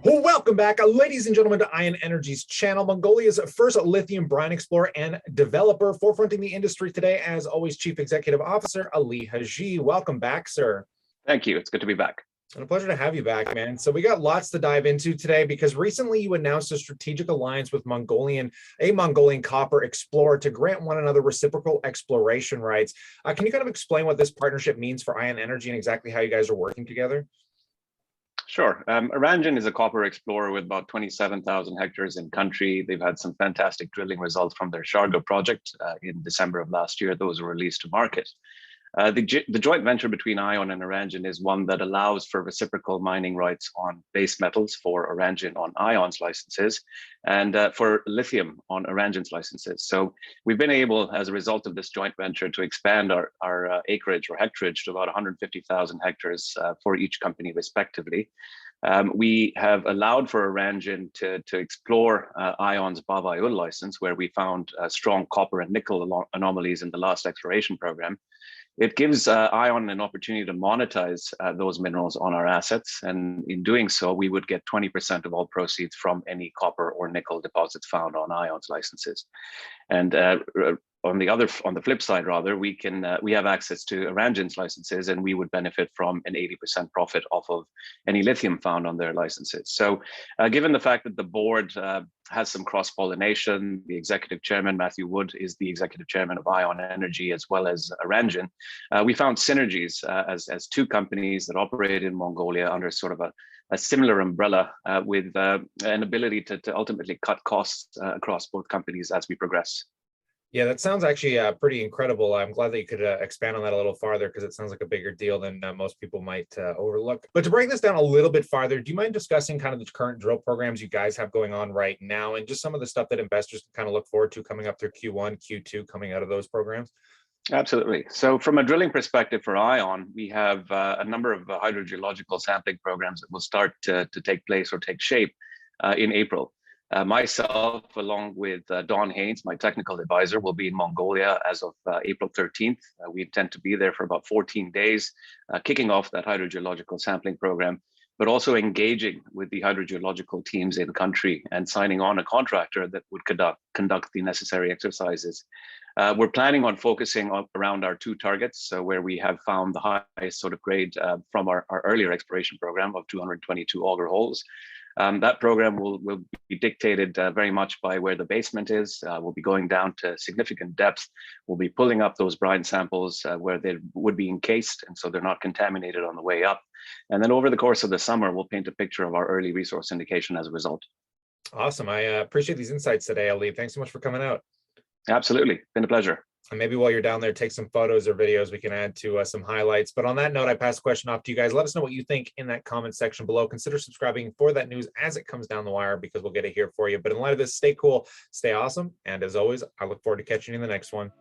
Well, welcome back, ladies and gentlemen, to Ion Energy's channel, Mongolia's first lithium brine explorer and developer, forefronting the industry today, as always, Chief Executive Officer Ali Haji. Welcome back, sir. Thank you. It's good to be back. And a pleasure to have you back, man. So we got lots to dive into today because recently you announced a strategic alliance with a Mongolian copper explorer to grant one another reciprocal exploration rights. Can you kind of explain what this partnership means for Ion Energy and exactly how you guys are working together? Sure. Aranjan is a copper explorer with about 27,000 hectares in country. They've had some fantastic drilling results from their Shargo project in December of last year. Those were released to market. The joint venture between Ion and Aranjan is one that allows for reciprocal mining rights on base metals for Aranjan on Ion's licenses and for lithium on Aranjan's licenses. So we've been able, as a result of this joint venture, to expand our acreage or hectarage to about 150,000 hectares for each company respectively. We have allowed for Aranjan to explore Ion's Bavayul license, where we found strong copper and nickel anomalies in the last exploration program. It gives Ion an opportunity to monetize those minerals on our assets. And in doing so, we would get 20% of all proceeds from any copper or nickel deposits found on Ion's licenses. And on the flip side, rather, we have access to Aranjan's licenses, and we would benefit from an 80% profit off of any lithium found on their licenses. So given the fact that the board has some cross-pollination, the executive chairman, Matthew Wood, is the executive chairman of Ion Energy as well as Aranjan, we found synergies as two companies that operate in Mongolia under sort of a similar umbrella with an ability to ultimately cut costs across both companies as we progress. Yeah, that sounds actually pretty incredible. I'm glad that you could expand on that a little farther because it sounds like a bigger deal than most people might overlook. But to break this down a little bit farther, do you mind discussing kind of the current drill programs you guys have going on right now and just some of the stuff that investors can kind of look forward to coming up through Q1, Q2 coming out of those programs? Absolutely. So from a drilling perspective for Ion, we have a number of hydrogeological sampling programs that will start to take place or take shape in April. Myself, along with Don Haynes, my technical advisor, will be in Mongolia as of April 13th. We intend to be there for about 14 days, kicking off that hydrogeological sampling program, but also engaging with the hydrogeological teams in country and signing on a contractor that would conduct the necessary exercises. We're planning on focusing around our two targets, where we have found the highest sort of grade from our earlier exploration program of 222 auger holes. That program will be dictated very much by where the basement is. We'll be going down to significant depth. We'll be pulling up those brine samples where they would be encased, and so they're not contaminated on the way up. And then over the course of the summer, we'll paint a picture of our early resource indication as a result. Awesome. I appreciate these insights today, Ali. Thanks so much for coming out. Absolutely. Been a pleasure. And maybe while you're down there, take some photos or videos we can add to some highlights. But on that note, I pass the question off to you guys. Let us know what you think in that comment section below. Consider subscribing for that news as it comes down the wire because we'll get it here for you. But in light of this, stay cool, stay awesome. And as always, I look forward to catching you in the next one.